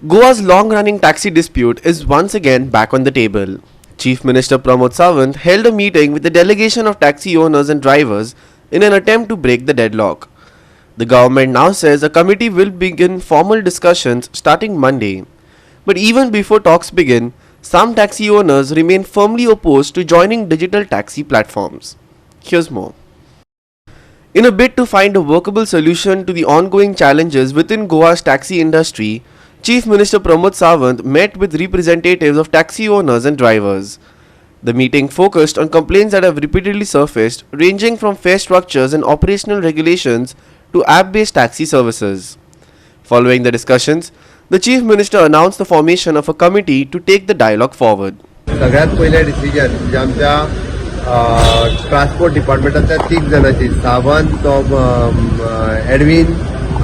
Goa's long-running taxi dispute is once again back on the table. Chief Minister Pramod Sawant held a meeting with a delegation of taxi owners and drivers in an attempt to break the deadlock. The government now says a committee will begin formal discussions starting Monday. But even before talks begin, some taxi owners remain firmly opposed to joining digital taxi platforms. Here's more. In a bid to find a workable solution to the ongoing challenges within Goa's taxi industry, Chief Minister Pramod Sawant met with representatives of taxi owners and drivers. The meeting focused on complaints that have repeatedly surfaced, ranging from fare structures and operational regulations to app-based taxi services. Following the discussions, the Chief Minister announced the formation of a committee to take the dialogue forward. सगळ्यात पहिले decision जे आमच्या transport डिपार्टमेंटाच्या 3 जणांची Sawant Edwin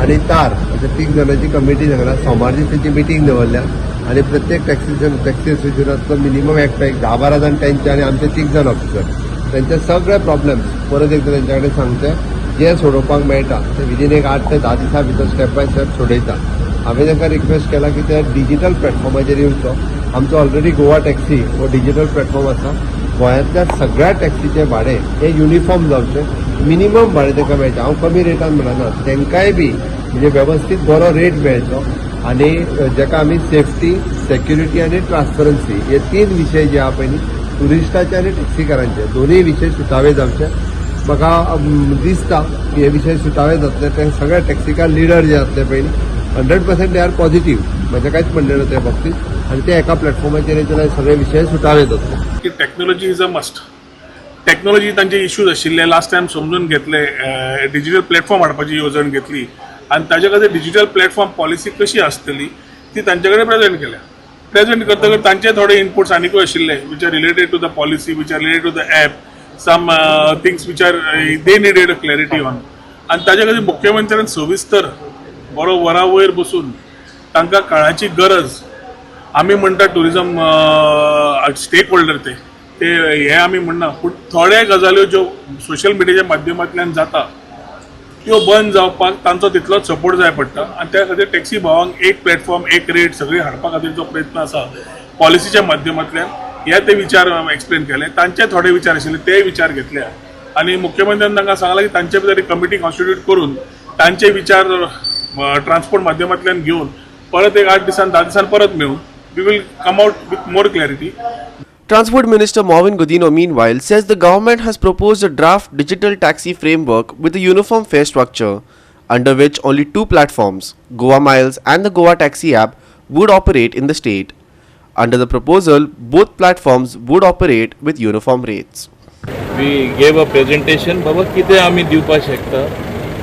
आणि तार अशा 3 जणांची committee झाला. सोमार दिसाची मिटींग दवरल्या आणि प्रत्येक टॅक्सी असोसिएशनातलो मिनिमम एकटा 10-12 जण त्यांचे आणि आमचे 3 जण ऑफिसर त्यांचे सगळे प्रॉब्लेम्स परत एकदा त्यांच्या कडेन सांगचे जे सोडोवपाक मेळटा ते विदीन एक 8 ते 10 दिसां भितर स्टेप बाय स्टेप सोडयता. हांवें तांकां रिक्वेस्ट केला की ते डिजिटल प्लॅटफॉर्माचेर येवचो. आमचो ऑलरेडी गोवा टॅक्सी हो डिजिटल प्लॅटफॉर्म आसा. गोंयांतल्या सगळ्या टॅक्सीचे भाडे हे युनिफॉर्म जावचें. मिनिमम भाडे तांकां मेळटा. हांव कमी रेटान म्हणना, तांकांय बी म्हणजे वेवस्थीत बरो रेट मेळचो आनी जाका आमी सेफ्टी, सेक्युरिटी आनी ट्रान्सपरन्सी हे 3 विशय जे आहा पळय टुरिस्टाचे आनी टॅक्सीकारांचे दोनूय विशय सुटावे जावचे. म्हाका दिसता की हे विशय सुटावे जातले. ते सगळे टॅक्सीकार लिडर जे आसले पळय 100% दे आर पॉझिटिव्ह. म्हणजे कांयच म्हणलें ना त्या बाबतीत आणि ते एका प्लॅटफॉर्माचेर येतले सगळे विशय सुटावे जातले. की technology is a must. Technology तांचे इश्यूज आशिल्ले लास्ट टायम समजून घेतले. डिजिटल प्लॅटफॉर्म हाडपाची येवजण घेतली आणि ताजे खातीर डिजिटल प्लॅटफॉर्म पॉलिसी कशी आसतली ती तांचे कडेन प्रेझेंट केल्या. प्रेझेंट करतकर तांचे थोडे इनपुट्स आनीकूय आशिल्ले which are related to the policy, which are related to the app, some things which are they needed a clarity on. आणि ताजे खातीर मुख्यमंत्र्यान सविस्तर बरो वरा वयर बसून तांकां काळाची गरज आमी म्हणटा टुरिजम स्टेक होल्डर ते हे आमी म्हणना, पूण थोड्या गजाल्यो ज्यो सोशल मिडियाच्या माध्यमांतल्यान जाता त्यो बंद जावपाक तांचो तितलोच सपोर्ट जाय पडटा. आनी त्या खातीर टॅक्सी भावांक एक प्लॅटफॉर्म, एक रेट सगळी हाडपा खातीर जो प्रयत्न आसा पॉलिसीच्या माध्यमांतल्यान हे ते विचार एक्सप्लेन केले. तांचे थोडे विचार आशिल्ले ते विचार घेतले आनी मुख्यमंत्र्यान तांकां सांगलां की तांचे भितर एक कमिटी कॉन्स्टिट्यूट करून तांचे विचार ट्रान्सपोर्ट माध्यमांतल्यान घेवन परत एक 8 दिसान 10 दिसान परत मेळून we will come out with more clarity. Transport Minister Marvin Godino meanwhile says the government has proposed a draft digital taxi framework with a uniform fare structure under which only 2 platforms, Goa Miles and the Goa Taxi app, would operate in the state. Under the proposal, both platforms would operate with uniform rates. We gave a presentation बाबा कितें आमी दिवपाक शकता.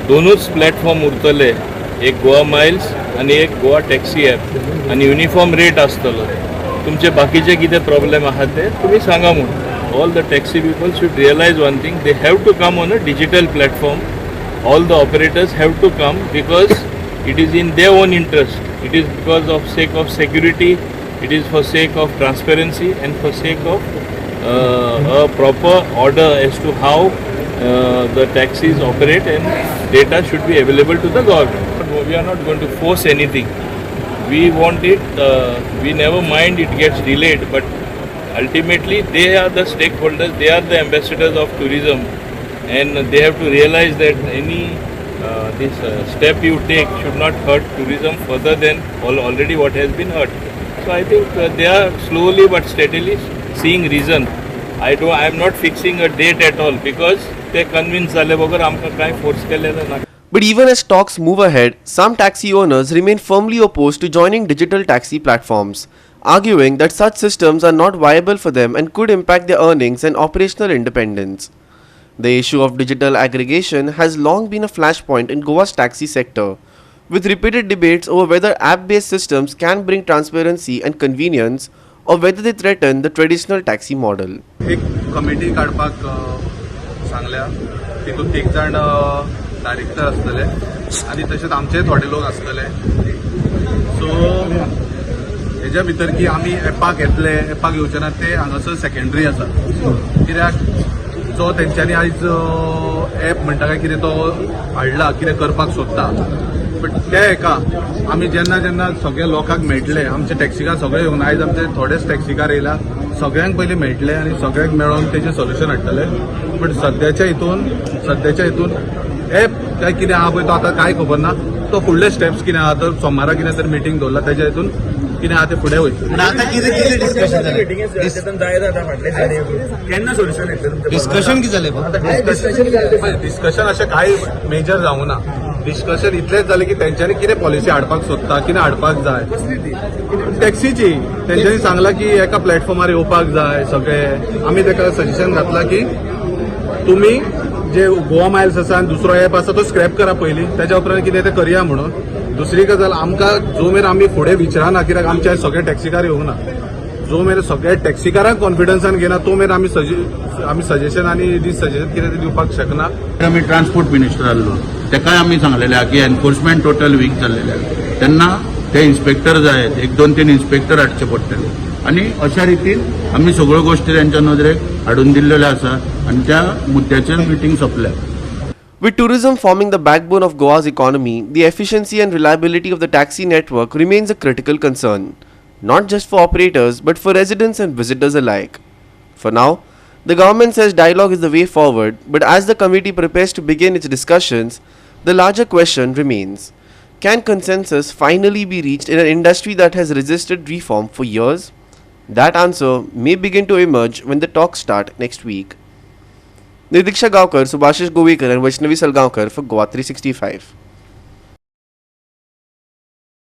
दोनूच platform उरतले, एक Goa miles आणि एक गोवा टॅक्सी ॲप आणि युनिफॉर्म रेट आसतलो. तुमचे बाकीचे कितें प्रॉब्लेम आहात ते तुम्ही सांगा म्हणून. All the taxi people should realise one thing, they have to come on a digital platform. All the operators have to come because it is in their own interest. It is because of sake of security, it is for sake of transparency and for sake of a proper order as to how the taxis operate and data should be available to the government. We are not going to force anything. We want it, we never mind it gets delayed, but ultimately they are the stakeholders, they are the ambassadors of tourism, and they have to realize that any this step you take should not hurt tourism further than already what has been hurt. So I think they are slowly but steadily seeing reason. I am not fixing a date at all because they convinced झाले बगर आमकां कांय force केलेलं ना. But even as talks move ahead, some taxi owners remain firmly opposed to joining digital taxi platforms, arguing that such systems are not viable for them and could impact their earnings and operational independence. The issue of digital aggregation has long been a flashpoint in Goa's taxi sector, with repeated debates over whether app-based systems can bring transparency and convenience or whether they threaten the traditional taxi model. एक committee काडपाक सांगल्या. तितून 1 जण director आसतले आनी तशेंच आमचे थोडे लोक आसतले. सो हेज्या भितर की आमी एपाक येतले, एपाक येवचे ना ते हांगासर सेकंडरी आसा. कित्याक जो तेंच्यांनी आयज एप म्हणटा काय कितें तो हाडला, कितें करपाक सोदता बट ते हेका आमी जेन्ना जेन्ना सगळ्या लोकांक मेळटले, आमचे टॅक्सीकार सगळे येवन आयज आमचे थोडेच टॅक्सीकार येयला, सगळ्यांक पयलीं मेळटले आनी सगळ्यांक मेळोन तेजें सोल्युशन हाडटले. बट सद्याच्या हितून हे काय कितें आहा पळय तो आतां कांय खबर ना. तो फुडले स्टेप्स कितें आहा, तर सोमारा कितें तरी मिटींग दवरला, तेज्या हितून कितें आहा ते फुडें वयतलें. डिस्कशन कितें जालें? डिस्कशन अशें कांय मेजर जावं ना. डिस्कशन इतलेंच जालें की तेंच्यांनी कितें पॉलिसी हाडपाक सोदता, कितें हाडपाक जाय. टॅक्सीची तेंच्यांनी सांगलां की एका प्लॅटफॉर्मार येवपाक जाय सगळे. आमी ताका सजेशन घातलां की तुमी जे गोवा मायल्स आसा आनी दुसरो एप आसा तो स्क्रॅप करा पयलीं, तेज्या उपरांत कितें तें करया म्हणून. दुसरी गजाल, आमकां जो मेरेन आमी फुडें विचारना, कित्याक आमचे सगळे टॅक्सीकार येवंक ना, जो मेरेन सगळे टॅक्सीकारांक कॉन्फिडन्सान घेना तो मेरेन आमी सजेशन आनी डिसजेशन कितें ते दिवपाक शकना. आमी ट्रान्सपोर्ट मिनिस्टर आसलो, तेकाय आमी सांगलेले आहा की एनफोर्समेंट टोटल वीक जाल्लेले आहा. तेन्ना ते इन्स्पेक्टर जाय, 1-2-3 इन्स्पेक्टर हाडचे पडटले. आनी अशा रितीन आमी सगळ्यो गोश्टी तेंच्या नदरेक हाडून दिल्लेल्यो आसा आनी त्या मुद्द्याचेर मिटींग सोंपल्या. With tourism forming the backbone of Goa's economy, the efficiency and reliability of the taxi network remains a critical concern, not just for operators but for residents and visitors alike. For now, the government says dialogue is the way forward, but as the committee prepares to begin its discussions, the larger question remains: can consensus finally be reached in an industry that has resisted reform for years? That answer may begin to emerge when the talks start next week. Nidiksha Gaokar, Subhashish Govekar and Vaishnavi Salgaonkar for Goa 365.